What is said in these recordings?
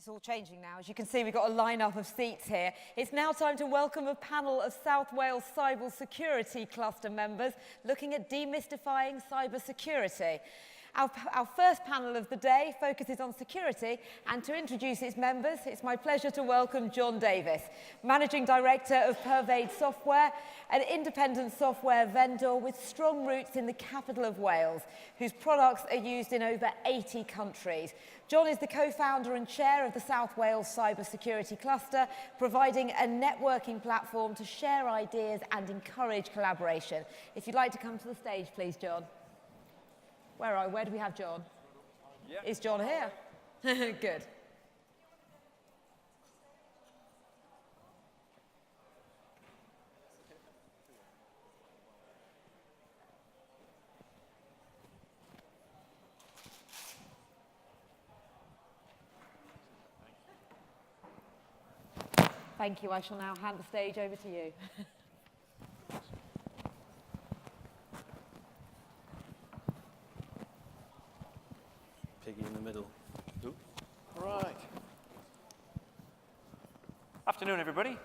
It's all changing now. As you can see, we've got a lineup of seats here. It's now time to welcome a panel of South Wales Cyber Security Cluster members looking at demystifying cyber security. Our first panel of the day focuses on security, and to introduce its members, it's my pleasure to welcome John Davies, Managing Director of Pervade Software, an independent software vendor with strong roots in the capital of Wales, whose products are used in over 80 countries. John is the co-founder and chair of the South Wales Cyber Security Cluster, providing a networking platform to share ideas and encourage collaboration. If you'd like to come to the stage, please, John. Where do we have John? Yep. Is John here? Good. Thank you. I shall now hand the stage over to you. Piggy in the middle. Ooh. Right. Afternoon, everybody.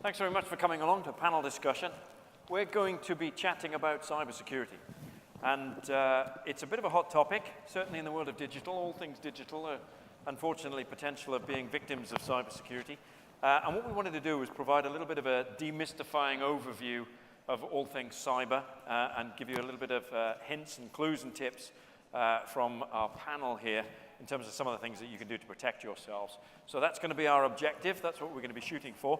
Thanks very much for coming along to a panel discussion. We're going to be chatting about cybersecurity. And it's a bit of a hot topic, certainly in the world of digital. All things digital are, unfortunately, potential of being victims of cybersecurity. And what we wanted to do was provide a little bit of a demystifying overview of all things cyber and give you a little bit of hints and clues and tips from our panel here in terms of some of the things that you can do to protect yourselves. So that's going to be our objective. That's what we're going to be shooting for.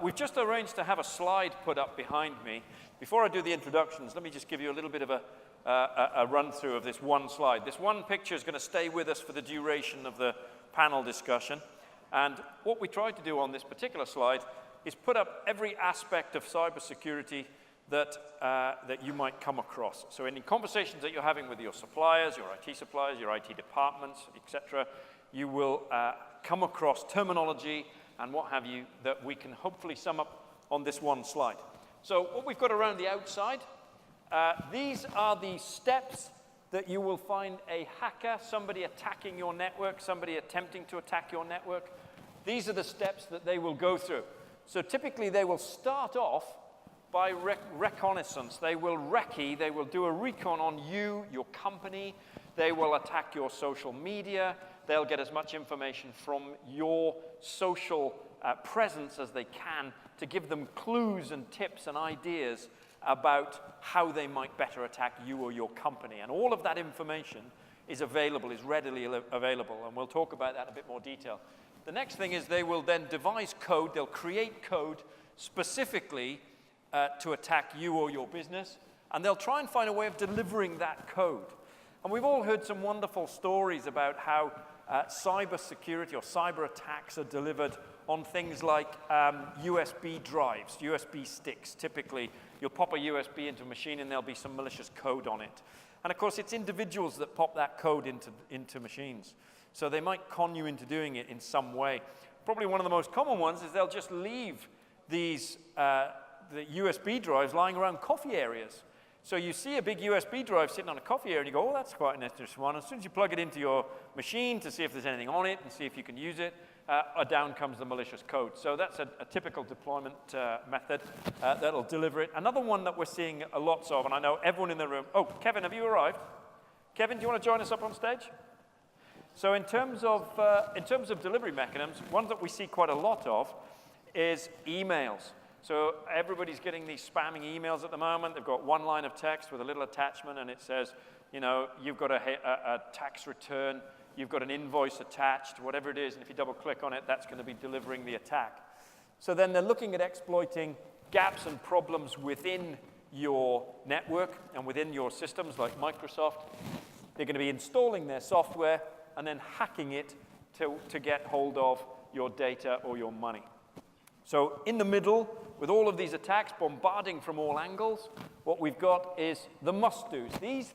We've just arranged to have a slide put up behind me. Before I do the introductions, let me just give you a little bit of a run-through of this one slide. This one picture is going to stay with us for the duration of the panel discussion. And what we tried to do on this particular slide is put up every aspect of cybersecurity that you might come across. So any conversations that you're having with your suppliers, your IT departments, etc., you will come across terminology and what have you that we can hopefully sum up on this one slide. So what we've got around the outside, these are the steps that you will find a hacker, somebody attacking your network, somebody attempting to attack your network. These are the steps that they will go through. So typically they will start off by reconnaissance. They will recce, they will do a recon on you, your company. They will attack your social media. They'll get as much information from your social presence as they can to give them clues and tips and ideas about how they might better attack you or your company. And all of that information is available, is readily available, and we'll talk about that in a bit more detail. The next thing is they will then devise code, they'll create code specifically to attack you or your business, and they'll try and find a way of delivering that code. And we've all heard some wonderful stories about how cyber security or cyber attacks are delivered on things like USB drives, USB sticks. Typically, you'll pop a USB into a machine and there'll be some malicious code on it. And of course, it's individuals that pop that code into machines. So they might con you into doing it in some way. Probably one of the most common ones is they'll just leave these the USB drives lying around coffee areas. So you see a big USB drive sitting on a coffee area and you go, oh, that's quite an interesting one. As soon as you plug it into your machine to see if there's anything on it and see if you can use it, down comes the malicious code. So that's a typical deployment method that'll deliver it. Another one that we're seeing lots of, and I know everyone in the room, oh, Kevin, have you arrived? Kevin, do you want to join us up on stage? So in terms of delivery mechanisms, one that we see quite a lot of is emails. So everybody's getting these spamming emails at the moment. They've got one line of text with a little attachment, and it says, you know, you've got a tax return, you've got an invoice attached, whatever it is, and if you double-click on it, that's going to be delivering the attack. So then they're looking at exploiting gaps and problems within your network and within your systems like Microsoft. They're going to be installing their software and then hacking it to get hold of your data or your money. So in the middle, with all of these attacks bombarding from all angles, what we've got is the must-dos. These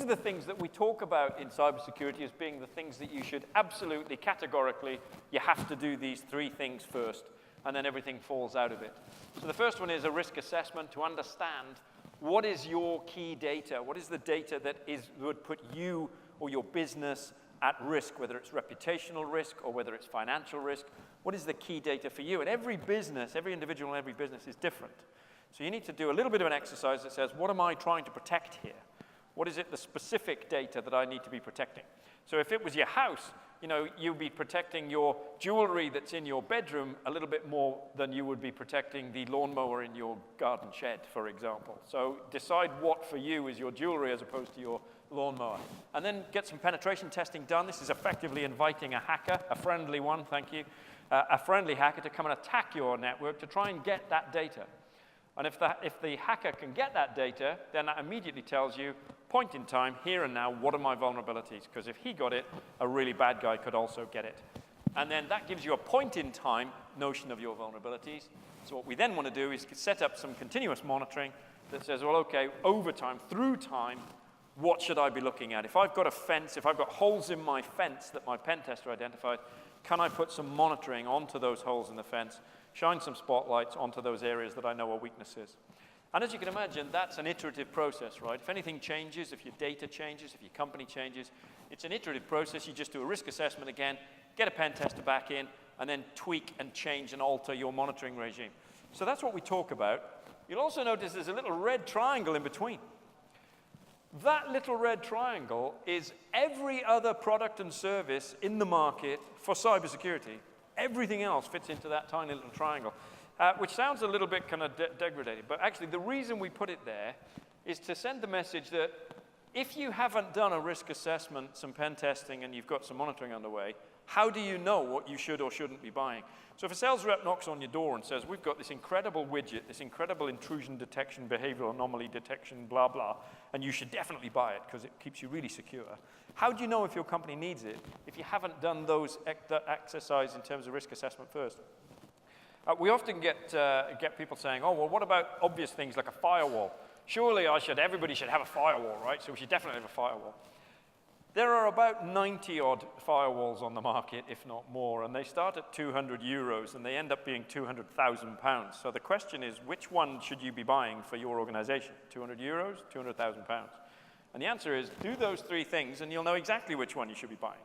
are the things that we talk about in cybersecurity as being the things that you should absolutely, categorically, you have to do these three things first, and then everything falls out of it. So the first one is a risk assessment to understand what is your key data, what is the data that would put you or your business at risk, whether it's reputational risk or whether it's financial risk. What is the key data for you? And every business, every individual in every business is different. So you need to do a little bit of an exercise that says, what am I trying to protect here? What is it, the specific data that I need to be protecting? So if it was your house, you know, you'd be protecting your jewelry that's in your bedroom a little bit more than you would be protecting the lawnmower in your garden shed, for example. So decide what for you is your jewelry as opposed to your lawnmower. And then get some penetration testing done. This is effectively inviting a hacker, a friendly one, thank you, a friendly hacker to come and attack your network to try and get that data. And if the hacker can get that data, then that immediately tells you, point in time, here and now, what are my vulnerabilities? Because if he got it, a really bad guy could also get it. And then that gives you a point in time notion of your vulnerabilities. So what we then want to do is set up some continuous monitoring that says, well, okay, over time, through time, what should I be looking at? If I've got a fence, if I've got holes in my fence that my pen tester identified, can I put some monitoring onto those holes in the fence, shine some spotlights onto those areas that I know are weaknesses? And as you can imagine, that's an iterative process, right? If anything changes, if your data changes, if your company changes, it's an iterative process. You just do a risk assessment again, get a pen tester back in, and then tweak and change and alter your monitoring regime. So that's what we talk about. You'll also notice there's a little red triangle in between. That little red triangle is every other product and service in the market for cybersecurity. Everything else fits into that tiny little triangle, which sounds a little bit kind of degraded. But actually, the reason we put it there is to send the message that if you haven't done a risk assessment, some pen testing, and you've got some monitoring underway, how do you know what you should or shouldn't be buying? So if a sales rep knocks on your door and says, we've got this incredible widget, this incredible intrusion detection, behavioral anomaly detection, blah, blah, and you should definitely buy it because it keeps you really secure, how do you know if your company needs it if you haven't done those exercise in terms of risk assessment first? We often get people saying, oh, well, what about obvious things like a firewall? Surely everybody should have a firewall, right? So we should definitely have a firewall. There are about 90-odd firewalls on the market, if not more, and they start at 200 euros, and they end up being 200,000 pounds. So the question is, which one should you be buying for your organization? 200 euros, 200,000 pounds? And the answer is, do those three things, and you'll know exactly which one you should be buying.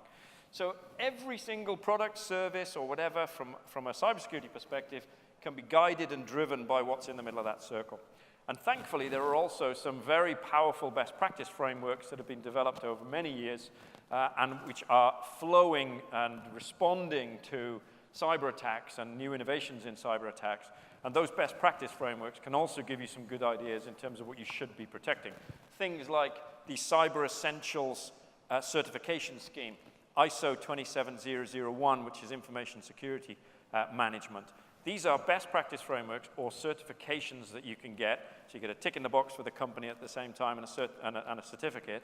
So every single product, service, or whatever, from a cybersecurity perspective, can be guided and driven by what's in the middle of that circle. And thankfully, there are also some very powerful best practice frameworks that have been developed over many years and which are flowing and responding to cyber attacks and new innovations in cyber attacks. And those best practice frameworks can also give you some good ideas in terms of what you should be protecting. Things like the Cyber Essentials certification scheme, ISO 27001, which is information security management. These are best practice frameworks or certifications that you can get. So you get a tick in the box for the company at the same time and a certificate.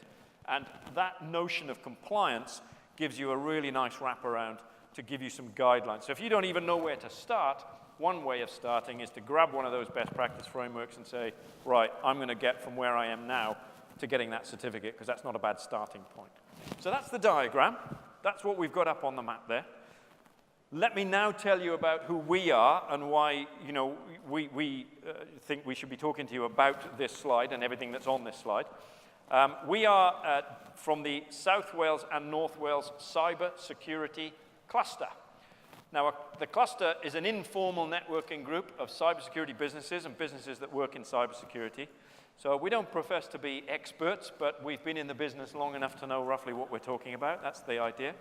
And that notion of compliance gives you a really nice wraparound to give you some guidelines. So if you don't even know where to start, one way of starting is to grab one of those best practice frameworks and say, right, I'm going to get from where I am now to getting that certificate, because that's not a bad starting point. So that's the diagram. That's what we've got up on the map there. Let me now tell you about who we are and why, you know, we think we should be talking to you about this slide and everything that's on this slide. We are from the South Wales and North Wales Cyber Security Cluster. Now, the cluster is an informal networking group of cybersecurity businesses and businesses that work in cybersecurity. So we don't profess to be experts, but we've been in the business long enough to know roughly what we're talking about. That's the idea.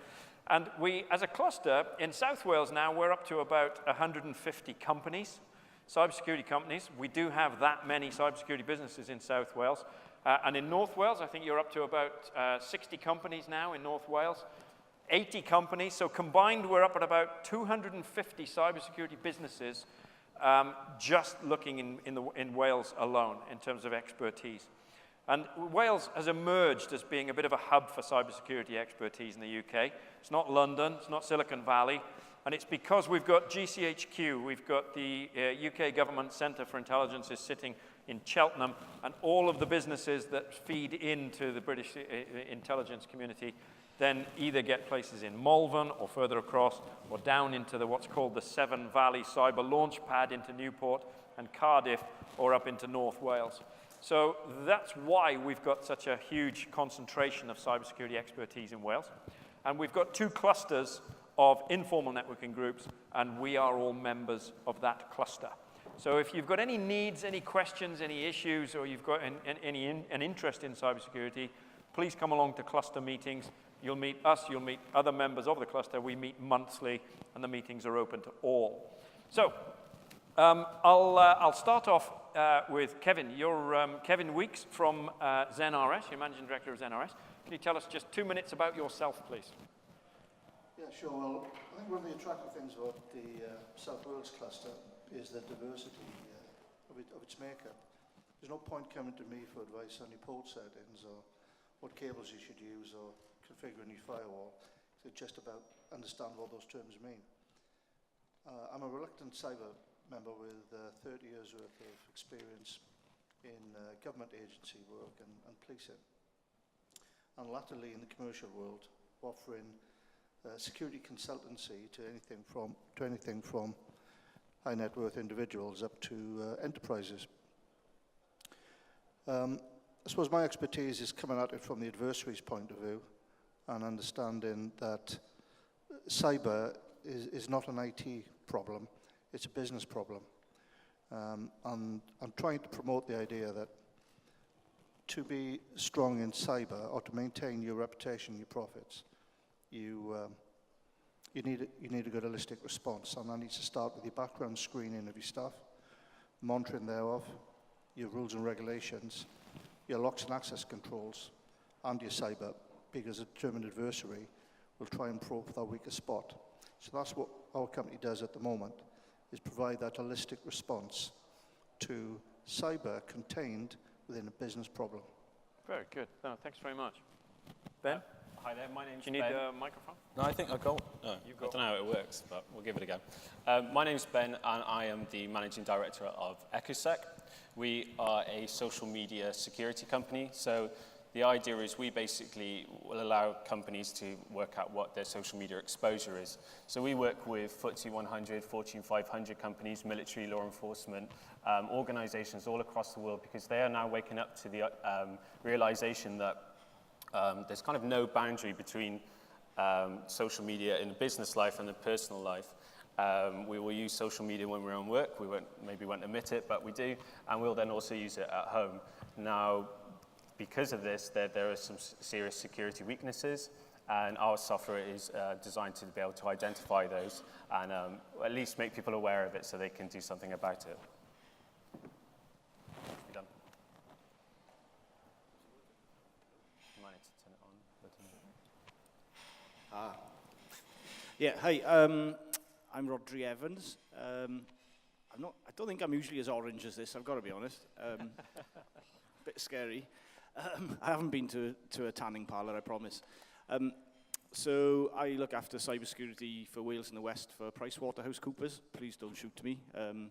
And we, as a cluster, in South Wales now, we're up to about 150 companies, cybersecurity companies. We do have that many cybersecurity businesses in South Wales. And in North Wales, I think you're up to about 60 companies now in North Wales, 80 companies. So combined, we're up at about 250 cybersecurity businesses just looking in Wales alone in terms of expertise. And Wales has emerged as being a bit of a hub for cybersecurity expertise in the UK. It's not London, it's not Silicon Valley, and it's because we've got GCHQ, we've got the UK Government Centre for Intelligence is sitting in Cheltenham, and all of the businesses that feed into the British intelligence community then either get places in Malvern or further across, or down into what's called the Severn Valley Cyber Launchpad into Newport and Cardiff, or up into North Wales. So that's why we've got such a huge concentration of cybersecurity expertise in Wales. And we've got 2 clusters of informal networking groups, and we are all members of that cluster. So if you've got any needs, any questions, any issues, or you've got an interest in cybersecurity, please come along to cluster meetings. You'll meet us, you'll meet other members of the cluster. We meet monthly, and the meetings are open to all. So I'll start off with Kevin. You're Kevin Weeks from ZenRS. You're Managing Director of ZenRS. Can you tell us just 2 minutes about yourself, please? Yeah, sure. Well, I think one of the attractive things about the South Wales cluster is the diversity of its makeup. There's no point coming to me for advice on your port settings or what cables you should use or configuring your firewall. It's just about understand what those terms mean. I'm a reluctant cyber member with 30 years worth of experience in government agency work and policing. And latterly in the commercial world, offering security consultancy to anything from high net worth individuals up to enterprises. I suppose my expertise is coming at it from the adversary's point of view and understanding that cyber is not an IT problem, it's a business problem. And I'm trying to promote the idea that to be strong in cyber or to maintain your reputation, your profits, you need a good holistic response, and that needs to start with your background screening of your staff, monitoring thereof, your rules and regulations, your locks and access controls, and your cyber, because a determined adversary will try and probe that weaker spot. So that's what our company does at the moment, is provide that holistic response to cyber contained within a business problem. Very good. No, thanks very much. Ben? Hi there, my name's Do you Ben. need a microphone? No, I think I've got. No, I don't know how it works, but we'll give it a go. My name's Ben, and I am the Managing Director of EchoSec. We are a social media security company, so the idea is we basically will allow companies to work out what their social media exposure is. So we work with FTSE 100, Fortune 500 companies, military, law enforcement, organizations all across the world, because they are now waking up to the realization that there's kind of no boundary between social media in the business life and the personal life. We will use social media when we're on work. We maybe won't admit it, but we do. And we'll then also use it at home. Now, because of this, there are some serious security weaknesses, and our software is designed to be able to identify those and at least make people aware of it so they can do something about it. You're done. You might need to turn it on. Yeah, hi, I'm Rodri Evans. I don't think I'm usually as orange as this, I've got to be honest. A bit scary. I haven't been to a tanning parlour, I promise. So I look after cybersecurity for Wales and the West for PricewaterhouseCoopers. Please don't shoot me. I'm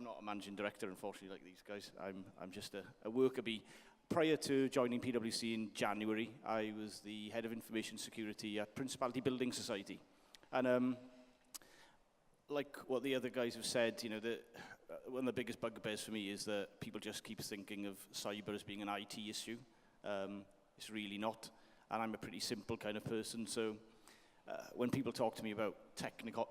not a managing director, unfortunately, like these guys. I'm just a worker bee. Prior to joining PwC in January, I was the head of information security at Principality Building Society. And like what the other guys have said, you know, one of the biggest bugbears for me is that people just keep thinking of cyber as being an IT issue. It's really not. And I'm a pretty simple kind of person, so when people talk to me about technical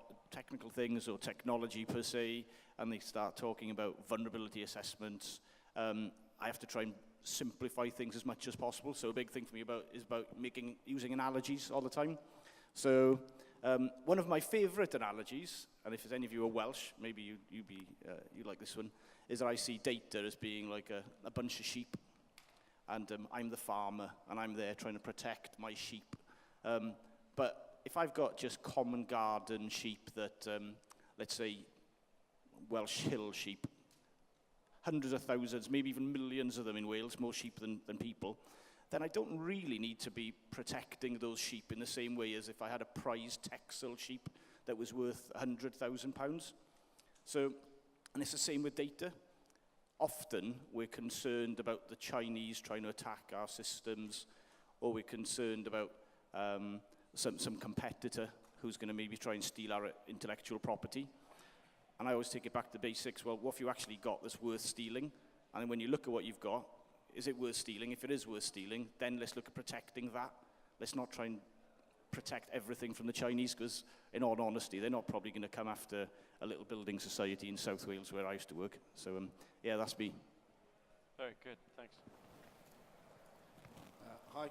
things or technology per se, and they start talking about vulnerability assessments, I have to try and simplify things as much as possible. So a big thing for me is about using analogies all the time. So one of my favorite analogies, and if any of you are Welsh, maybe you like this one, is that I see data as being like a bunch of sheep. And I'm the farmer, and I'm there trying to protect my sheep. But if I've got just common garden sheep that, let's say, Welsh hill sheep, hundreds of thousands, maybe even millions of them in Wales, more sheep than people, then I don't really need to be protecting those sheep in the same way as if I had a prize Texel sheep that was worth £100,000. So, and it's the same with data. Often we're concerned about the Chinese trying to attack our systems, or we're concerned about some competitor who's going to maybe try and steal our intellectual property. And I always take it back to basics. Well, what have you actually got that's worth stealing? And then when you look at what you've got, is it worth stealing? If it is worth stealing, then let's look at protecting that. Let's not try and protect everything from the Chinese, because in all honesty, they're not probably going to come after a little building society in South Wales where I used to work. So yeah, that's me. Very good, thanks. Hi,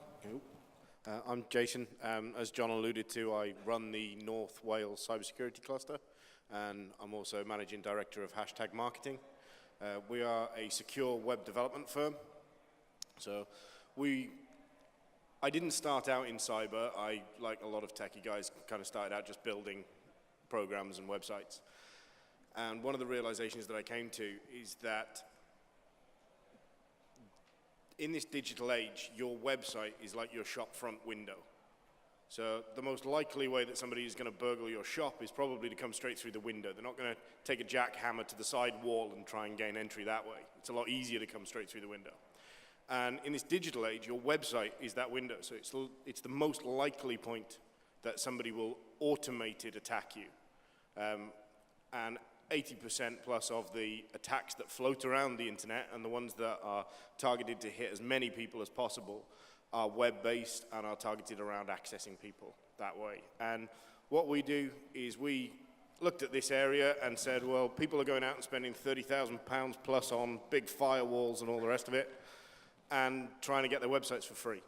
I'm Jason. As John alluded to, I run the North Wales Cybersecurity Cluster, and I'm also Managing Director of Hashtag Marketing. We are a secure web development firm. So I didn't start out in cyber. I, like a lot of techie guys, kind of started out just building programs and websites. And one of the realizations that I came to is that in this digital age, your website is like your shop front window. So the most likely way that somebody is going to burgle your shop is probably to come straight through the window. They're not going to take a jackhammer to the side wall and try and gain entry that way. It's a lot easier to come straight through the window. And in this digital age, your website is that window. So it's the most likely point that somebody will automated attack you. And 80% plus of the attacks that float around the internet and the ones that are targeted to hit as many people as possible are web-based and are targeted around accessing people that way. And what we do is we looked at this area and said, well, people are going out and spending £30,000 plus on big firewalls and all the rest of it, and trying to get their websites for free,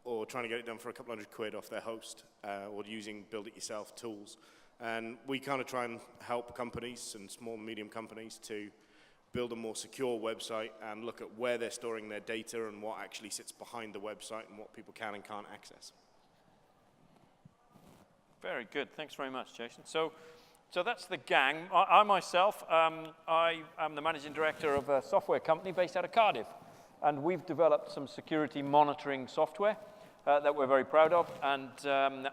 or trying to get it done for a couple £100 off their host, or using build-it-yourself tools. And we kind of try and help companies and small and medium companies to build a more secure website and look at where they're storing their data and what actually sits behind the website and what people can and can't access. Very good, thanks very much, Jason. So that's the gang. I myself, I am the managing director of a software company based out of Cardiff. And we've developed some security monitoring software that we're very proud of, and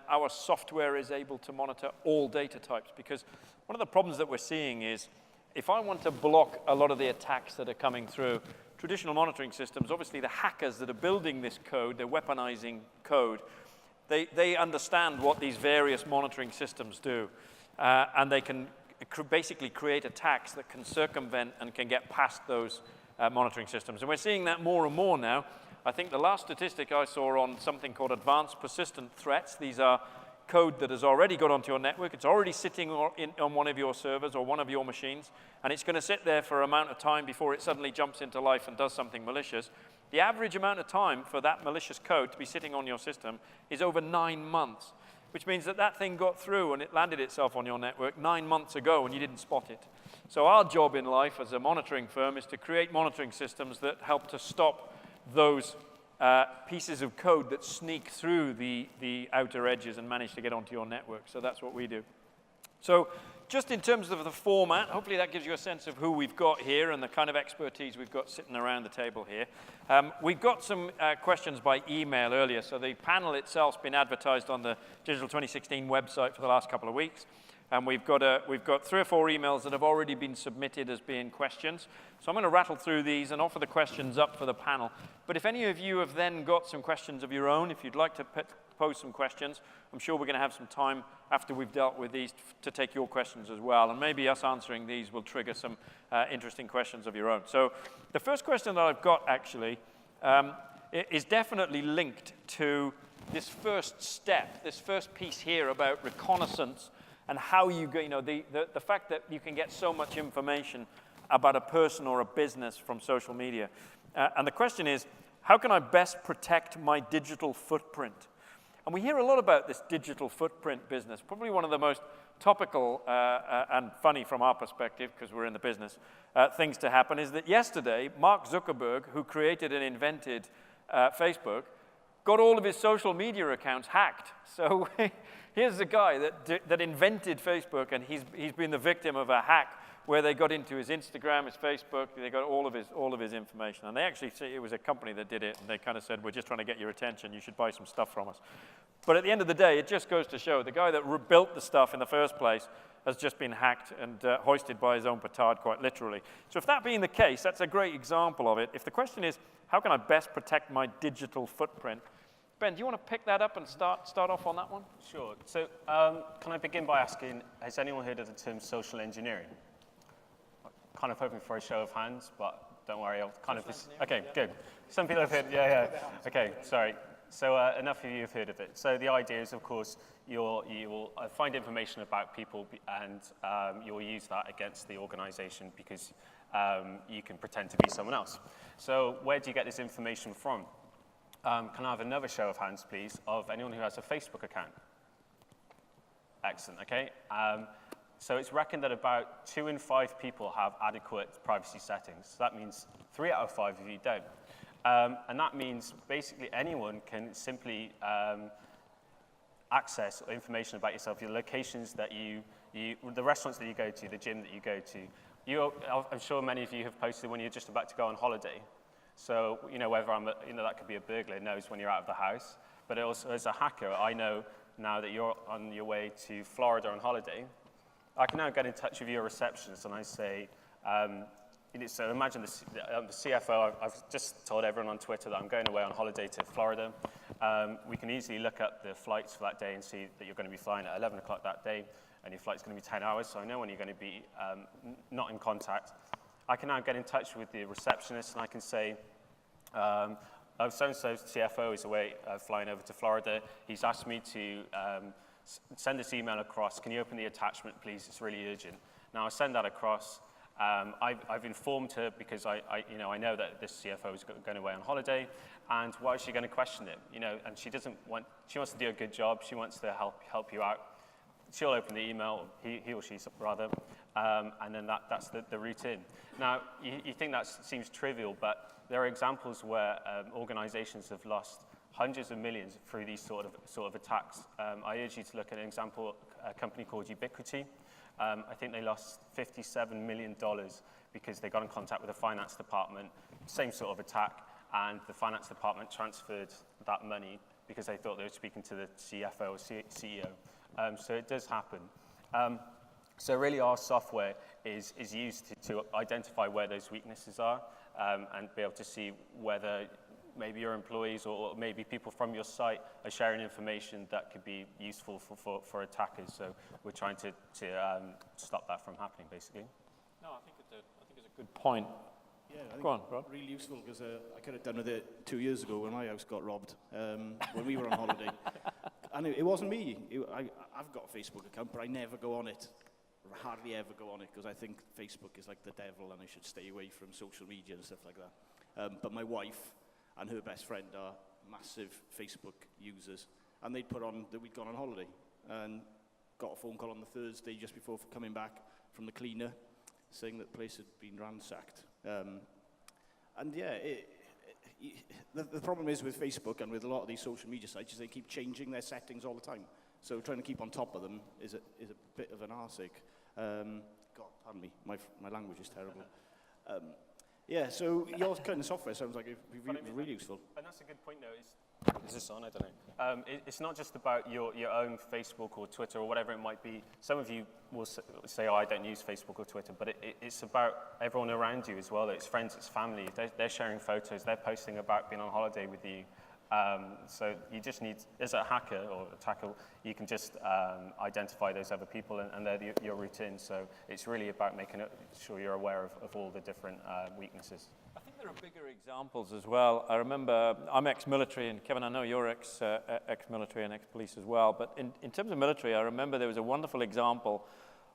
our software is able to monitor all data types, because one of the problems that we're seeing is if I want to block a lot of the attacks that are coming through traditional monitoring systems, obviously the hackers that are building this code, they're weaponizing code, they understand what these various monitoring systems do, and they can basically create attacks that can circumvent and can get past those monitoring systems. And we're seeing that more and more now. I think the last statistic I saw on something called advanced persistent threats, these are code that has already got onto your network, it's already sitting on one of your servers or one of your machines, and it's going to sit there for an amount of time before it suddenly jumps into life and does something malicious. The average amount of time for that malicious code to be sitting on your system is over 9 months, which means that that thing got through and it landed itself on your network 9 months ago and you didn't spot it. So our job in life as a monitoring firm is to create monitoring systems that help to stop those pieces of code that sneak through the outer edges and manage to get onto your network. So that's what we do. So just in terms of the format, hopefully that gives you a sense of who we've got here and the kind of expertise we've got sitting around the table here. We've got some questions by email earlier. So the panel itself's been advertised on the Digital 2016 website for the last couple of weeks. And we've got 3 or 4 emails that have already been submitted as being questions. So I'm going to rattle through these and offer the questions up for the panel. But if any of you have then got some questions of your own, if you'd like to pose some questions, I'm sure we're going to have some time after we've dealt with these to take your questions as well. And maybe us answering these will trigger some interesting questions of your own. So the first question that I've got actually is definitely linked to this first step, this first piece here about reconnaissance and how you go, the fact that you can get so much information about a person or a business from social media. And the question is, how can I best protect my digital footprint? And we hear a lot about this digital footprint business. Probably one of the most topical and funny from our perspective, because we're in the business, things to happen is that yesterday, Mark Zuckerberg, who created and invented Facebook, got all of his social media accounts hacked. So here's the guy that invented Facebook, and he's been the victim of a hack where they got into his Instagram, his Facebook, they got all of his information. And they actually say it was a company that did it, and they kind of said, we're just trying to get your attention, you should buy some stuff from us. But at the end of the day, it just goes to show the guy that built the stuff in the first place has just been hacked and hoisted by his own petard, quite literally. So if that being the case, that's a great example of it. If the question is, how can I best protect my digital footprint? Ben, do you want to pick that up and start off on that one? Sure. So can I begin by asking, has anyone heard of the term social engineering? Kind of hoping for a show of hands, but don't worry, I'll kind of... Okay, good. Some people have heard, yeah. Okay, sorry. So enough of you have heard of it. So the idea is, of course, you will find information about people and you'll use that against the organization because you can pretend to be someone else. So where do you get this information from? Can I have another show of hands, please, of anyone who has a Facebook account? Excellent, okay. So it's reckoned that about 2 in 5 people have adequate privacy settings. So that means 3 out of 5 of you don't. And that means basically anyone can simply access information about yourself, your locations that the restaurants that you go to, the gym that you go to. I'm sure many of you have posted when you're just about to go on holiday. So, whether that could be a burglar knows when you're out of the house. But also as a hacker, I know now that you're on your way to Florida on holiday. I can now get in touch with your receptionist and I say, so imagine the CFO, I've just told everyone on Twitter that I'm going away on holiday to Florida. We can easily look up the flights for that day and see that you're going to be flying at 11 o'clock that day and your flight's going to be 10 hours, so I know when you're going to be not in contact. I can now get in touch with the receptionist and I can say, so-and-so CFO is away flying over to Florida. He's asked me to send this email across. Can you open the attachment, please? It's really urgent. Now, I send that across. I've informed her because I know that this CFO is going away on holiday, and why is she going to question it? And she wants to do a good job. She wants to help you out. She'll open the email, he or she rather, and then that's the route in. Now, you think that seems trivial, but there are examples where organizations have lost hundreds of millions through these sort of attacks. I urge you to look at an example, a company called Ubiquity. I think they lost $57 million because they got in contact with the finance department, same sort of attack, and the finance department transferred that money because they thought they were speaking to the CFO or CEO. So it does happen. So really our software is used to identify where those weaknesses are and be able to see whether maybe your employees or maybe people from your site are sharing information that could be useful for attackers. So we're trying to stop that from happening, basically. No, I think it's a good point. Yeah, I think Go on, Rod. Really useful because I could have done with it 2 years ago when my house got robbed when we were on holiday. And it wasn't me. I've got a Facebook account, but I never go on it. Hardly ever go on it because I think Facebook is like the devil and I should stay away from social media and stuff like that. But my wife and her best friend are massive Facebook users, and they'd put on that we'd gone on holiday and got a phone call on the Thursday just before coming back from the cleaner saying that the place had been ransacked. And yeah, the problem is with Facebook and with a lot of these social media sites is they keep changing their settings all the time. So trying to keep on top of them is a bit of an arseache. God, pardon me, my language is terrible. Yeah, so your kind of software sounds like it'd be really useful. And that's a good point, though. Is this on? I don't know. It's not just about your own Facebook or Twitter or whatever it might be. Some of you will say, oh, I don't use Facebook or Twitter, but it's about everyone around you as well. It's friends, it's family. They're sharing photos. They're posting about being on holiday with you. So you just need, as a hacker or attacker, you can just identify those other people and they're your routine. So it's really about making sure you're aware of all the different weaknesses. I think there are bigger examples as well. I remember, I'm ex-military, and Kevin, I know you're ex-military and ex-police as well, but in terms of military, I remember there was a wonderful example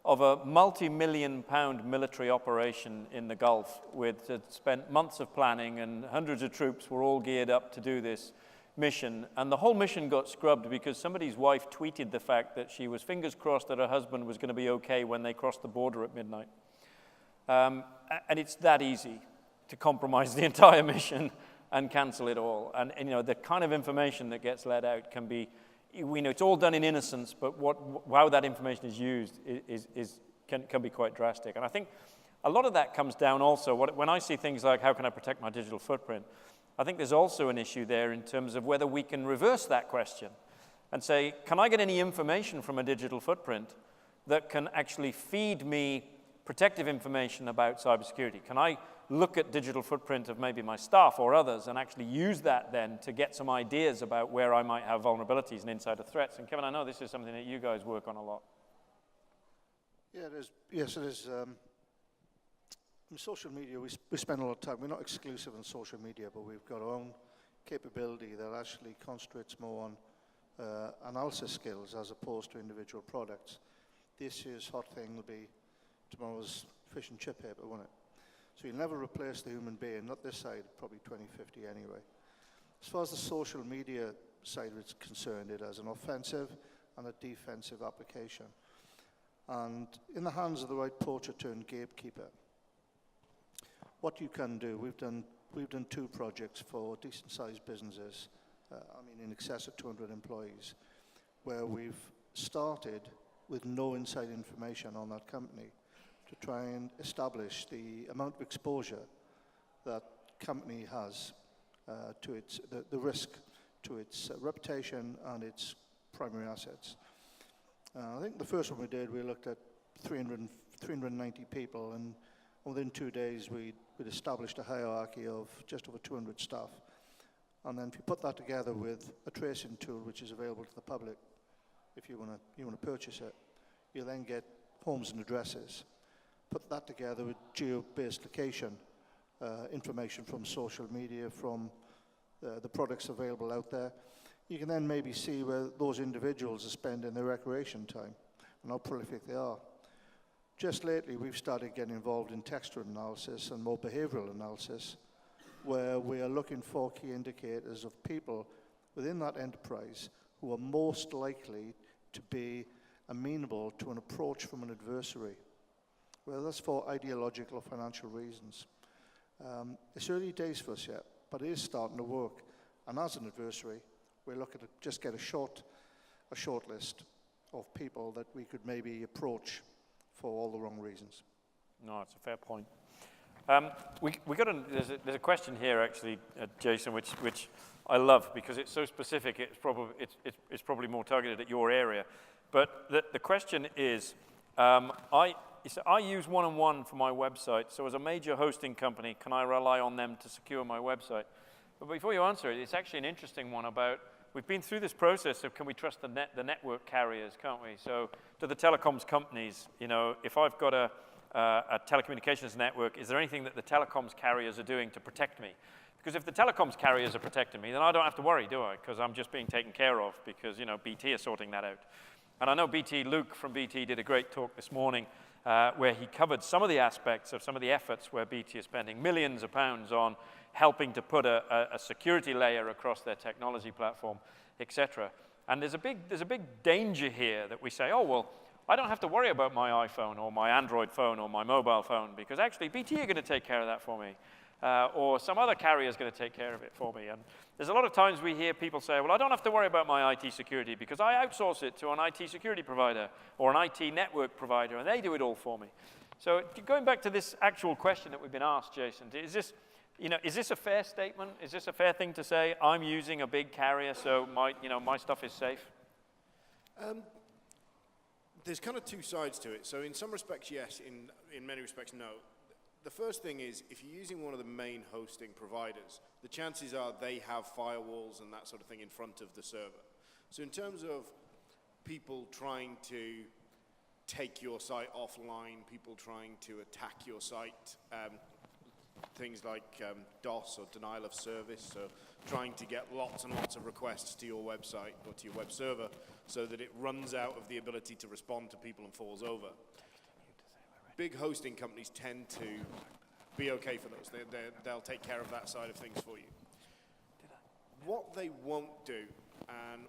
of a multi-million-pound military operation in the Gulf that spent months of planning and hundreds of troops were all geared up to do this mission. And the whole mission got scrubbed because somebody's wife tweeted the fact that she was fingers crossed that her husband was going to be okay when they crossed the border at midnight. And it's that easy to compromise the entire mission and cancel it all. And the kind of information that gets let out can be, we know it's all done in innocence, but how that information is used can be quite drastic. And I think a lot of that comes down also, when I see things like how can I protect my digital footprint, I think there's also an issue there in terms of whether we can reverse that question and say, can I get any information from a digital footprint that can actually feed me protective information about cybersecurity? Can I look at digital footprint of maybe my staff or others and actually use that then to get some ideas about where I might have vulnerabilities and insider threats? And Kevin, I know this is something that you guys work on a lot. Yeah, it is. Yes, it is. In social media, we spend a lot of time. We're not exclusive on social media, but we've got our own capability that actually concentrates more on analysis skills as opposed to individual products. This year's hot thing will be tomorrow's fish and chip paper, won't it? So you'll never replace the human being, not this side, probably 2050 anyway. As far as the social media side is concerned, it has an offensive and a defensive application. And in the hands of the right poacher turned gatekeeper, what you can do, we've done 2 projects for decent-sized businesses, in excess of 200 employees, where we've started with no inside information on that company to try and establish the amount of exposure that company has to the risk to its reputation and its primary assets. I think the first one we did, we looked at 390 people, and within 2 days we'd established a hierarchy of just over 200 staff. And then if you put that together with a tracing tool which is available to the public, if you want to purchase it, you then get homes and addresses. Put that together with geo-based location information from social media, from the products available out there. You can then maybe see where those individuals are spending their recreation time and how prolific they are. Just lately, we've started getting involved in textual analysis and more behavioral analysis, where we are looking for key indicators of people within that enterprise who are most likely to be amenable to an approach from an adversary, whether that's for ideological or financial reasons. It's early days for us yet, but it is starting to work. And as an adversary, we're looking to just get a short list of people that we could maybe approach for all the wrong reasons. No, it's a fair point. There's a question here actually, Jason, which I love because it's so specific. It's probably more targeted at your area. But the question is, I use one-on-one for my website. So as a major hosting company, can I rely on them to secure my website? But before you answer it, it's actually an interesting one about. We've been through this process of can we trust the network carriers, can't we? So to the telecoms companies, if I've got a telecommunications network, is there anything that the telecoms carriers are doing to protect me? Because if the telecoms carriers are protecting me, then I don't have to worry, do I? Because I'm just being taken care of because, BT is sorting that out. And I know Luke from BT did a great talk this morning where he covered some of the aspects of some of the efforts where BT is spending millions of pounds on helping to put a security layer across their technology platform, etc. And there's a big danger here that we say, oh, well, I don't have to worry about my iPhone or my Android phone or my mobile phone because actually BT are going to take care of that for me. Or some other carrier is going to take care of it for me. And there's a lot of times we hear people say, well, I don't have to worry about my IT security because I outsource it to an IT security provider or an IT network provider, and they do it all for me. So going back to this actual question that we've been asked, Jason, is this a fair statement? Is this a fair thing to say, I'm using a big carrier, so my stuff is safe? There's kind of 2 sides to it. So in some respects, yes. In many respects, no. The first thing is, if you're using one of the main hosting providers, the chances are they have firewalls and that sort of thing in front of the server. So in terms of people trying to take your site offline, people trying to attack your site, things like DOS or denial of service, so trying to get lots and lots of requests to your website or to your web server so that it runs out of the ability to respond to people and falls over. Big hosting companies tend to be okay for those. They'll take care of that side of things for you. What they won't do, and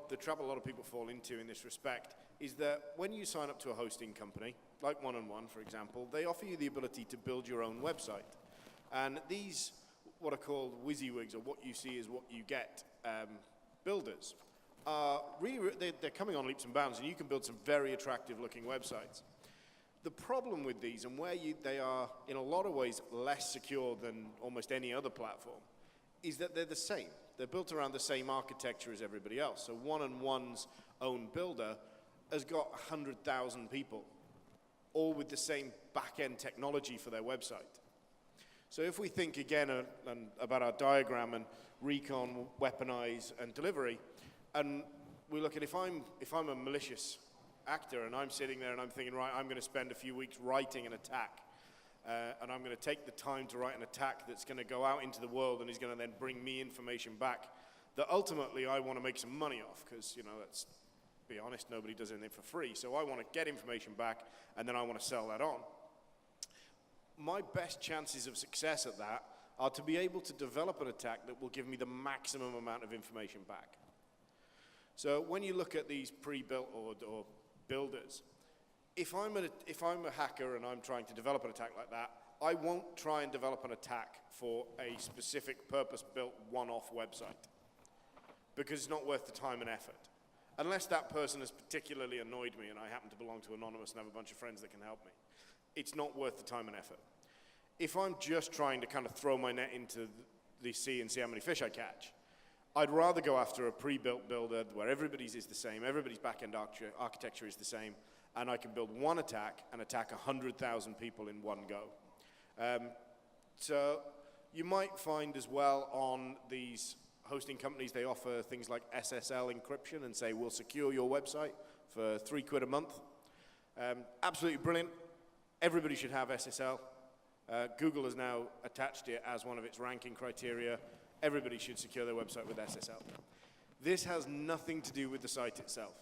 the trap a lot of people fall into in this respect, is that when you sign up to a hosting company, like One-on-One, for example, they offer you the ability to build your own website. And these, what are called WYSIWYGs, or what you see is what you get, builders, are really, they're coming on leaps and bounds, and you can build some very attractive looking websites. The problem with these, and where they are in a lot of ways less secure than almost any other platform, is that they're the same. They're built around the same architecture as everybody else. So One-on-One's own builder has got 100,000 people, all with the same back-end technology for their website. So if we think again about our diagram and recon, weaponize, and delivery, and we look at if I'm a malicious actor and I'm sitting there and I'm thinking, right, I'm going to spend a few weeks writing an attack, and I'm going to take the time to write an attack that's going to go out into the world and is going to then bring me information back that ultimately I want to make some money off, because, you know, let's be honest, nobody does anything for free. So I want to get information back, and then I want to sell that on. My best chances of success at that are to be able to develop an attack that will give me the maximum amount of information back. So when you look at these pre-built or builders, if I'm a hacker and I'm trying to develop an attack like that, I won't try and develop an attack for a specific purpose-built one-off website, because it's not worth the time and effort. Unless that person has particularly annoyed me and I happen to belong to Anonymous and have a bunch of friends that can help me, it's not worth the time and effort. If I'm just trying to kind of throw my net into the sea and see how many fish I catch, I'd rather go after a pre-built builder where everybody's is the same, everybody's back-end architecture is the same, and I can build one attack and attack 100,000 people in one go. So you might find as well on these hosting companies, they offer things like SSL encryption and say, we'll secure your website for £3 a month. Absolutely brilliant. Everybody should have SSL. Google has now attached it as one of its ranking criteria. Everybody should secure their website with SSL. This has nothing to do with the site itself.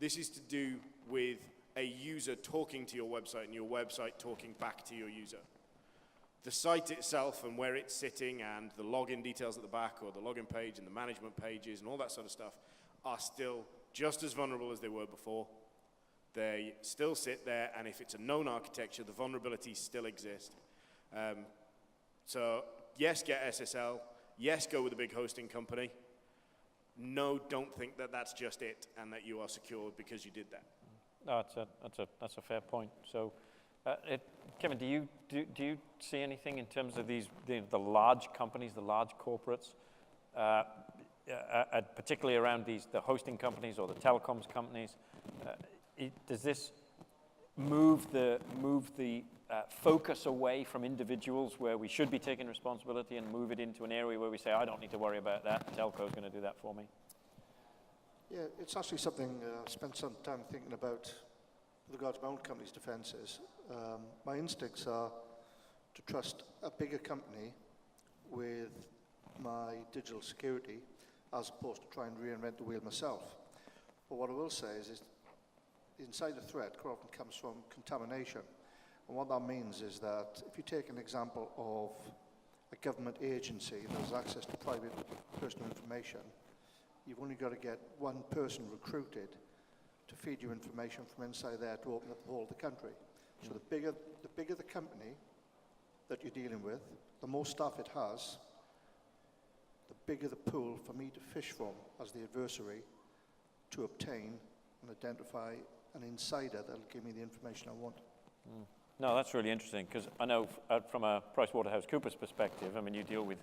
This is to do with a user talking to your website and your website talking back to your user. The site itself and where it's sitting and the login details at the back or the login page and the management pages and all that sort of stuff are still just as vulnerable as they were before. They still sit there, and if it's a known architecture, the vulnerabilities still exist. So yes, get SSL. Yes, go with a big hosting company. No, don't think that that's just it and that you are secured because you did that. No, that's a fair point. So, Kevin, do you see anything in terms of the large companies, the large corporates, particularly around the hosting companies or the telecoms companies? Does this move the focus away from individuals where we should be taking responsibility and move it into an area where we say, I don't need to worry about that, the telco's going to do that for me? Yeah, it's actually something I've spent some time thinking about with regards to my own company's defences. My instincts are to trust a bigger company with my digital security as opposed to try and reinvent the wheel myself. But what I will say is inside the threat quite often comes from contamination. And what that means is that if you take an example of a government agency that has access to private personal information, you've only got to get one person recruited to feed you information from inside there to open up the whole of the country. So the bigger the company that you're dealing with, the more staff it has, the bigger the pool for me to fish from as the adversary to obtain and identify an insider that'll give me the information I want. No, that's really interesting, because I know from a PricewaterhouseCoopers perspective, I mean, you deal with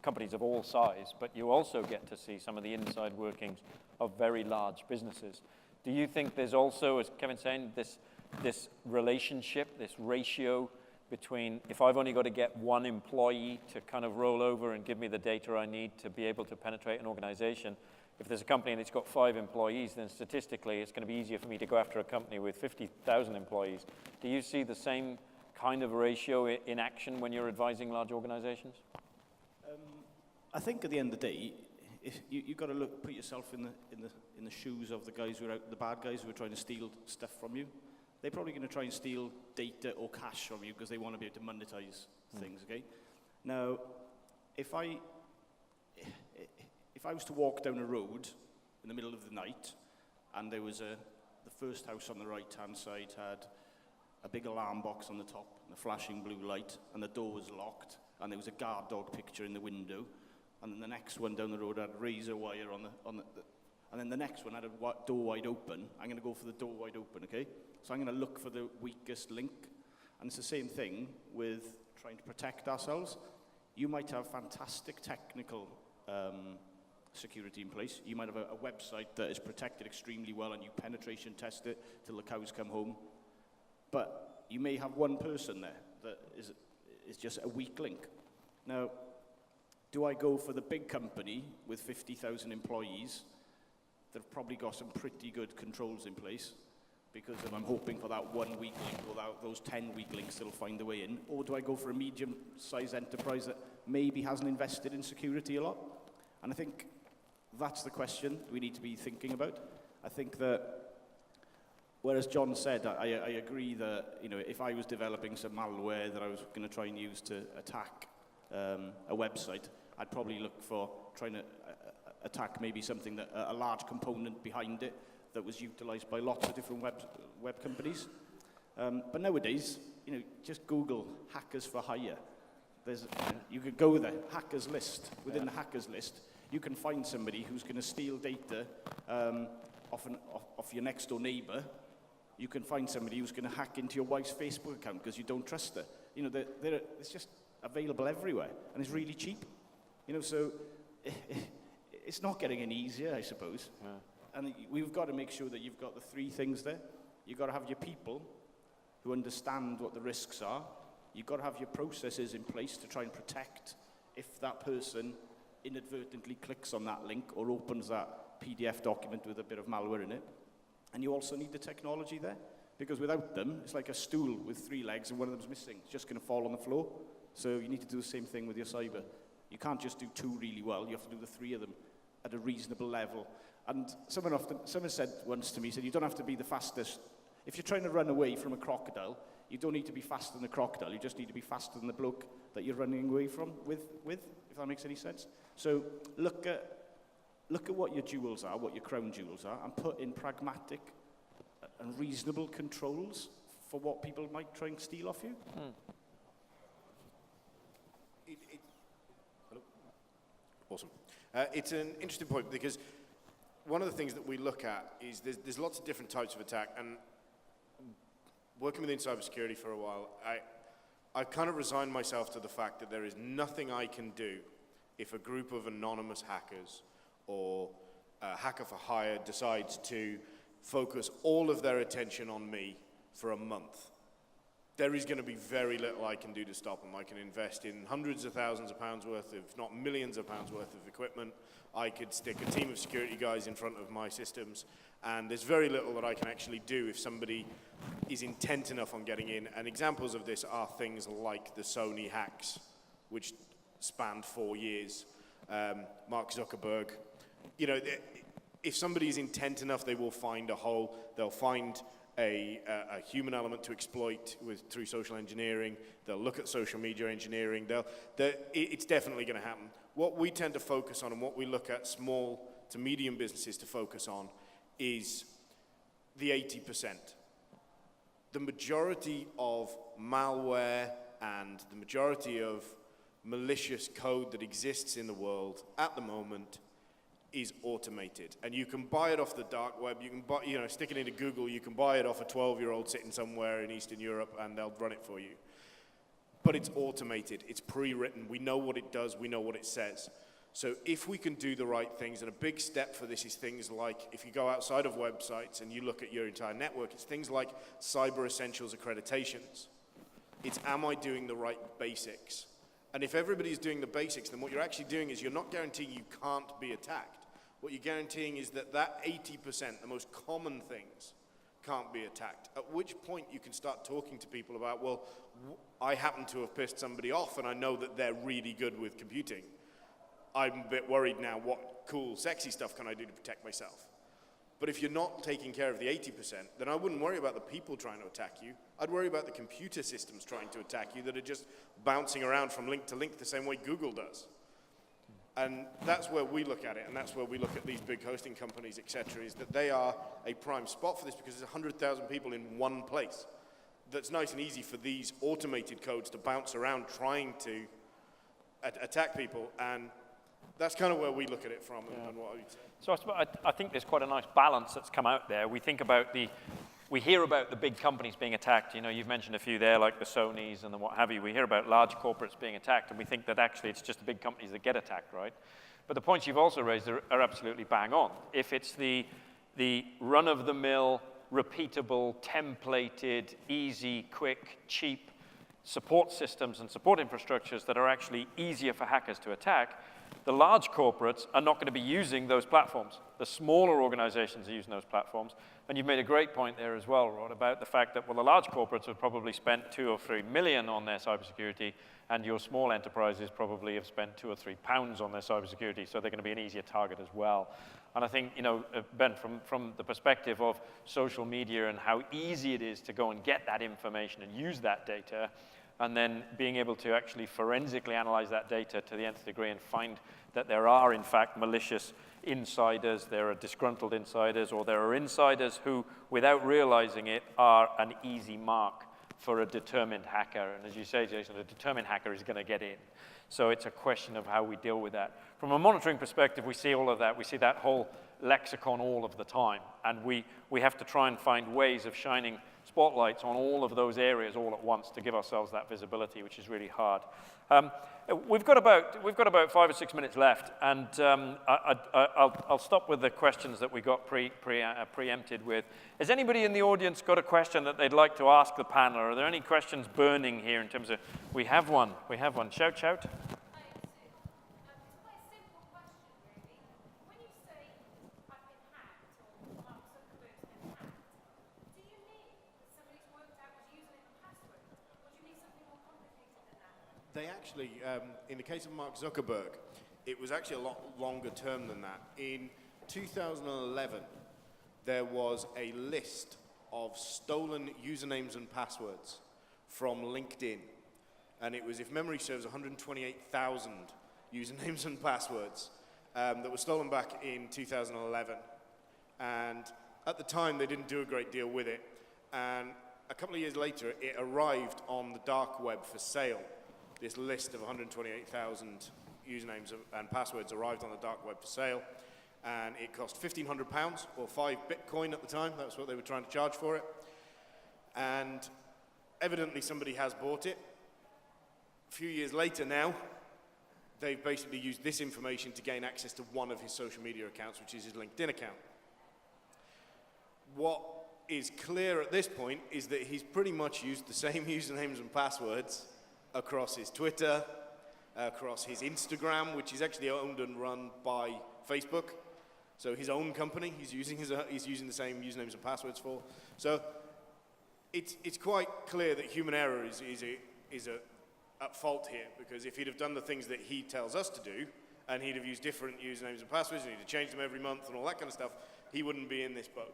companies of all size, but you also get to see some of the inside workings of very large businesses. Do you think there's also, as Kevin's saying, this relationship, this ratio between if I've only got to get one employee to kind of roll over and give me the data I need to be able to penetrate an organization, if there's a company that's got 5 employees, then statistically it's going to be easier for me to go after a company with 50,000 employees. Do you see the same kind of ratio in action when you're advising large organizations? I think at the end of the day, you've got to put yourself in the shoes of the guys who are out, the bad guys who are trying to steal stuff from you. They're probably going to try and steal data or cash from you because they want to be able to monetize things. Okay. Now, if I was to walk down a road in the middle of the night, and there was the first house on the right-hand side had a big alarm box on the top, and a flashing blue light, and the door was locked, and there was a guard dog picture in the window, and then the next one down the road had razor wire on the and then the next one had a door wide open. I'm going to go for the door wide open, okay? So I'm going to look for the weakest link, and it's the same thing with trying to protect ourselves. You might have fantastic technical security in place. You might have a website that is protected extremely well and you penetration test it till the cows come home. But you may have one person there that is just a weak link. Now, do I go for the big company with 50,000 employees that have probably got some pretty good controls in place? because I'm hoping for that one weak link or those 10 weak links that'll find their way in? Or do I go for a medium-sized enterprise that maybe hasn't invested in security a lot? And I think that's the question we need to be thinking about. I think that, whereas John said, I agree that, you know, if I was developing some malware that I was going to try and use to attack a website, I'd probably look for trying to attack maybe something that a large component behind it that was utilized by lots of different web companies. But nowadays, you know, just Google hackers for hire. You could go there, hackers list. Within the hackers list, you can find somebody who's going to steal data off your next door neighbor. You can find somebody who's going to hack into your wife's Facebook account because you don't trust her. You know, it's just available everywhere, and it's really cheap. You know, so it's not getting any easier, I suppose. Yeah. And we've got to make sure that you've got the three things there. You've got to have your people who understand what the risks are. You've got to have your processes in place to try and protect if that person inadvertently clicks on that link or opens that PDF document with a bit of malware in it. And you also need the technology there, because without them, it's like a stool with 3 legs and one of them's missing. It's just going to fall on the floor. So you need to do the same thing with your cyber. You can't just do 2 really well. You have to do the 3 of them at a reasonable level. And someone said once to me, said, you don't have to be the fastest. If you're trying to run away from a crocodile, you don't need to be faster than the crocodile. You just need to be faster than the bloke that you're running away from with, if that makes any sense. So look at what your jewels are, what your crown jewels are, and put in pragmatic and reasonable controls for what people might try and steal off you. Hello? Awesome. It's an interesting point, because one of the things that we look at is there's lots of different types of attack, and working within cybersecurity for a while, I kind of resigned myself to the fact that there is nothing I can do if a group of anonymous hackers or a hacker for hire decides to focus all of their attention on me for a month. There is going to be very little I can do to stop them. I can invest in hundreds of thousands of pounds worth, if not millions of pounds worth of equipment. I could stick a team of security guys in front of my systems, and there's very little that I can actually do if somebody is intent enough on getting in. And examples of this are things like the Sony hacks, which spanned 4 years. Mark Zuckerberg. You know, if somebody is intent enough, they will find a hole. They'll find a human element to exploit through social engineering. They'll look at social media engineering. It's definitely going to happen. What we tend to focus on, and what we look at small to medium businesses to focus on, is the 80%. The majority of malware and the majority of malicious code that exists in the world at the moment is automated, and you can buy it off the dark web. You can buy, you know, stick it into Google. You can buy it off a 12-year-old sitting somewhere in Eastern Europe, and they'll run it for you. But it's automated. It's pre-written. We know what it does. We know what it says. So if we can do the right things, and a big step for this is things like, if you go outside of websites and you look at your entire network, it's things like Cyber Essentials accreditations. It's, am I doing the right basics? And if everybody's doing the basics, then what you're actually doing is you're not guaranteeing you can't be attacked. What you're guaranteeing is that 80%, the most common things, can't be attacked. At which point you can start talking to people about, well, I happen to have pissed somebody off and I know that they're really good with computing. I'm a bit worried now, what cool, sexy stuff can I do to protect myself? But if you're not taking care of the 80%, then I wouldn't worry about the people trying to attack you. I'd worry about the computer systems trying to attack you that are just bouncing around from link to link the same way Google does. And that's where we look at it, and that's where we look at these big hosting companies, et cetera, is that they are a prime spot for this, because there's 100,000 people in one place. That's nice and easy for these automated codes to bounce around trying to attack people, and that's kind of where we look at it from. And what I would say. So I think there's quite a nice balance that's come out there. We hear about the big companies being attacked. You know, you've mentioned a few there, like the Sonys and the what have you. We hear about large corporates being attacked, and we think that actually it's just the big companies that get attacked, right? But the points you've also raised are absolutely bang on. If it's the run-of-the-mill, repeatable, templated, easy, quick, cheap support systems and support infrastructures that are actually easier for hackers to attack, The large corporates are not going to be using those platforms. The smaller organizations are using those platforms. And you've made a great point there as well, Rod, about the fact that, well, the large corporates have probably spent 2 or 3 million on their cybersecurity, and your small enterprises probably have spent 2 or 3 pounds on their cybersecurity, so they're going to be an easier target as well. And I think, you know, Ben, from the perspective of social media and how easy it is to go and get that information and use that data, and then being able to actually forensically analyze that data to the nth degree and find that there are, in fact, malicious insiders, there are disgruntled insiders, or there are insiders who, without realizing it, are an easy mark for a determined hacker. And as you say, Jason, a determined hacker is going to get in. So it's a question of how we deal with that. From a monitoring perspective, we see all of that. We see that whole lexicon all of the time. And we have to try and find ways of shining spotlights on all of those areas all at once to give ourselves that visibility, which is really hard. We've got about 5 or 6 minutes left, and I'll stop with the questions that we got preempted with. Has anybody in the audience got a question that they'd like to ask the panel? Are there any questions burning here in terms of, we have one. Shout, shout. They actually, in the case of Mark Zuckerberg, it was actually a lot longer term than that. In 2011, there was a list of stolen usernames and passwords from LinkedIn. And it was, if memory serves, 128,000 usernames and passwords that were stolen back in 2011. And at the time, they didn't do a great deal with it. And a couple of years later, it arrived on the dark web for sale. This list of 128,000 usernames and passwords arrived on the dark web for sale, and it cost £1,500 or 5 Bitcoin at the time. That's what they were trying to charge for it. And evidently somebody has bought it. A few years later now, they've basically used this information to gain access to one of his social media accounts, which is his LinkedIn account. What is clear at this point is that he's pretty much used the same usernames and passwords across his Twitter, across his Instagram, which is actually owned and run by Facebook. So his own company, he's using the same usernames and passwords for. So it's quite clear that human error is at fault here, because if he'd have done the things that he tells us to do, and he'd have used different usernames and passwords, and he'd have changed them every month and all that kind of stuff, he wouldn't be in this boat.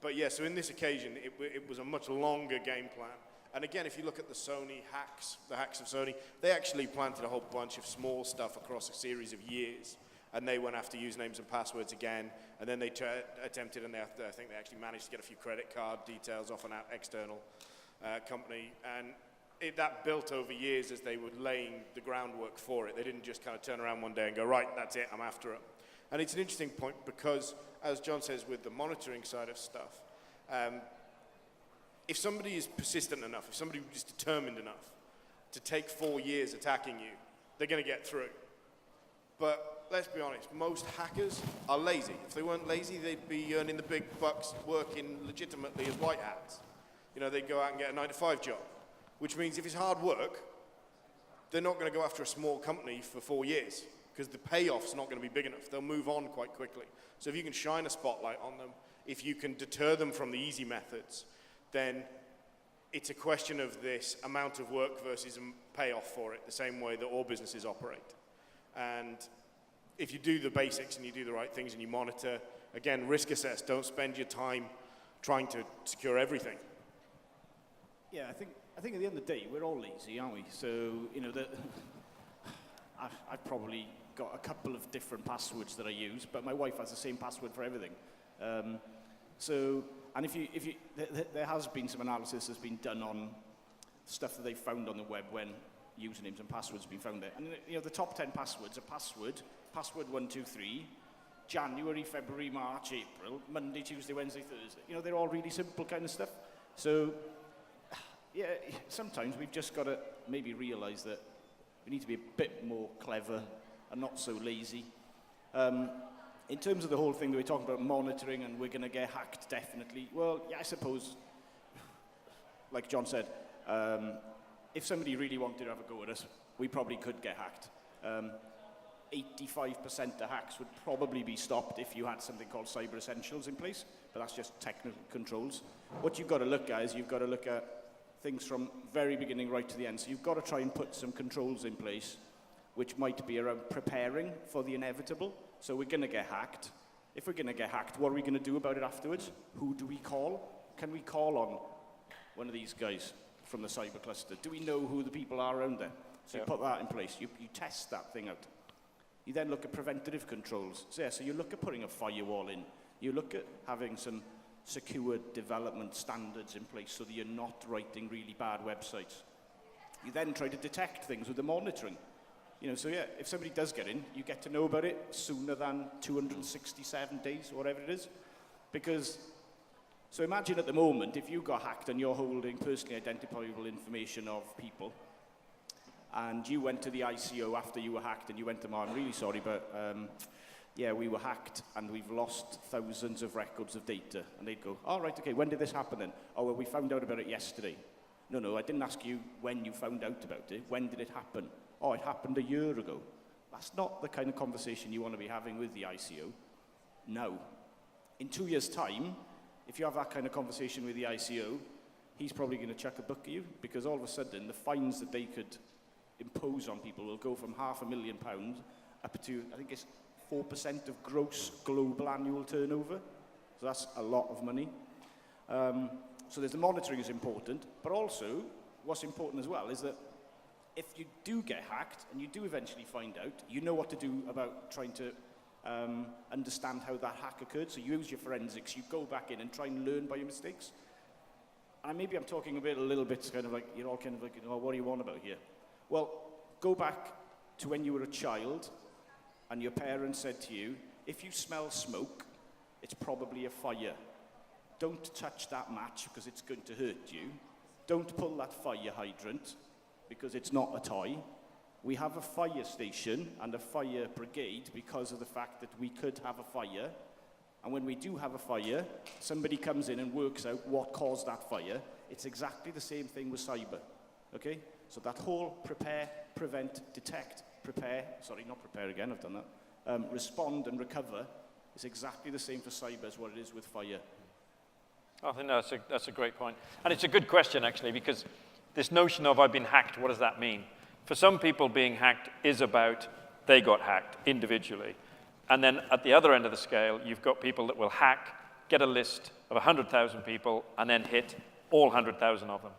But yeah, so in this occasion, it was a much longer game plan. And again, if you look at the Sony hacks, the hacks of Sony, they actually planted a whole bunch of small stuff across a series of years. And they went after usernames and passwords again. And then they attempted, and I think they actually managed to get a few credit card details off an external company. And that built over years as they were laying the groundwork for it. They didn't just kind of turn around one day and go, right, that's it, I'm after it. And it's an interesting point because, as John says, with the monitoring side of stuff, if somebody is persistent enough, if somebody is determined enough to take 4 years attacking you, they're going to get through. But let's be honest, most hackers are lazy. If they weren't lazy, they'd be earning the big bucks working legitimately as white hats. You know, they'd go out and get a 9-to-5 job, which means if it's hard work, they're not going to go after a small company for 4 years because the payoff's not going to be big enough. They'll move on quite quickly. So if you can shine a spotlight on them, if you can deter them from the easy methods, then it's a question of this amount of work versus a payoff for it, the same way that all businesses operate. And if you do the basics and you do the right things and you monitor, again, risk assess, don't spend your time trying to secure everything. Yeah, I think at the end of the day, we're all lazy, aren't we? So, you know, I've probably got a couple of different passwords that I use, but my wife has the same password for everything. And there has been some analysis that's been done on stuff that they've found on the web when usernames and passwords have been found there. And you know, the top 10 passwords are password 123, January, February, March, April, Monday, Tuesday, Wednesday, Thursday. You know, they're all really simple kind of stuff. So, yeah, sometimes we've just got to maybe realize that we need to be a bit more clever and not so lazy. In terms of the whole thing that we're talking about monitoring and we're going to get hacked, definitely. Well, yeah, I suppose, like John said, if somebody really wanted to have a go at us, we probably could get hacked. 85% of hacks would probably be stopped if you had something called cyber essentials in place, but that's just technical controls. What you've got to look at is you've got to look at things from very beginning right to the end. So you've got to try and put some controls in place, which might be around preparing for the inevitable. So we're going to get hacked. If we're going to get hacked, what are we going to do about it afterwards? Who do we call? Can we call on one of these guys from the cyber cluster? Do we know who the people are around there? So you put that in place. You test that thing out. You then look at preventative controls. So you look at putting a firewall in. You look at having some secure development standards in place so that you're not writing really bad websites. You then try to detect things with the monitoring. If somebody does get in, you get to know about it sooner than 267 days, or whatever it is. So imagine at the moment, if you got hacked and you're holding personally identifiable information of people, and you went to the ICO after you were hacked and you went to them, I'm really sorry, but we were hacked and we've lost thousands of records of data. And they'd go, all right, okay, when did this happen then? Oh, well, we found out about it yesterday. No, I didn't ask you when you found out about it. When did it happen? Oh, it happened a year ago. That's not the kind of conversation you want to be having with the ICO. No. In 2 years' time, if you have that kind of conversation with the ICO, he's probably going to chuck a book at you, because all of a sudden, the fines that they could impose on people will go from £500,000 up to, I think it's 4% of gross global annual turnover. So that's a lot of money. So the monitoring is important, but also what's important as well is that if you do get hacked and you do eventually find out, you know what to do about trying to understand how that hack occurred. So you use your forensics, you go back in and try and learn by your mistakes. And maybe I'm talking a little bit kind of like, you're all kind of like, what do you want about here? Well, go back to when you were a child and your parents said to you, if you smell smoke, it's probably a fire. Don't touch that match because it's going to hurt you. Don't pull that fire hydrant because it's not a toy. We have a fire station and a fire brigade because of the fact that we could have a fire. And when we do have a fire, somebody comes in and works out what caused that fire. It's exactly the same thing with cyber, okay? So that whole prepare, prevent, detect, I've done that. Respond and recover is exactly the same for cyber as what it is with fire. I think that's a great point. And it's a good question, actually, because this notion of I've been hacked, what does that mean? For some people, being hacked is about they got hacked individually. And then at the other end of the scale, you've got people that will hack, get a list of 100,000 people, and then hit all 100,000 of them.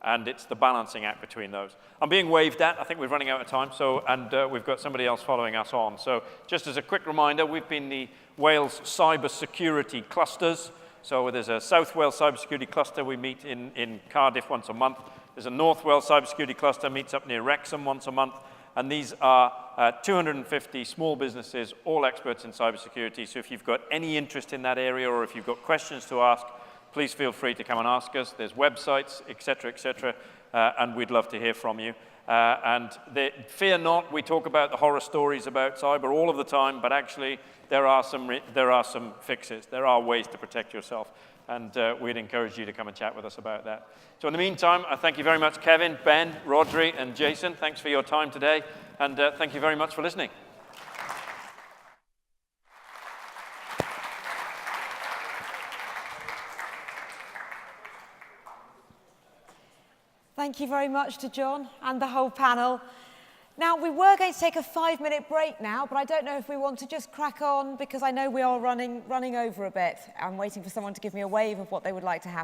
And it's the balancing act between those. I'm being waved at. I think we're running out of time, and we've got somebody else following us on. So just as a quick reminder, we've been the Wales Cyber Security Clusters. So there's a South Wales Cyber Security Cluster. We meet in Cardiff once a month. There's a North Wales Cyber Security Cluster, meets up near Wrexham once a month. And these are 250 small businesses, all experts in cybersecurity. So if you've got any interest in that area, or if you've got questions to ask, please feel free to come and ask us. There's websites, et cetera, and we'd love to hear from you. Fear not, we talk about the horror stories about cyber all of the time, but actually there are some fixes. There are ways to protect yourself, and we'd encourage you to come and chat with us about that. So in the meantime, I thank you very much, Kevin, Ben, Rodri, and Jason. Thanks for your time today, and thank you very much for listening. Thank you very much to John and the whole panel. Now, we were going to take a 5-minute break now, but I don't know if we want to just crack on, because I know we are running over a bit. I'm waiting for someone to give me a wave of what they would like to happen.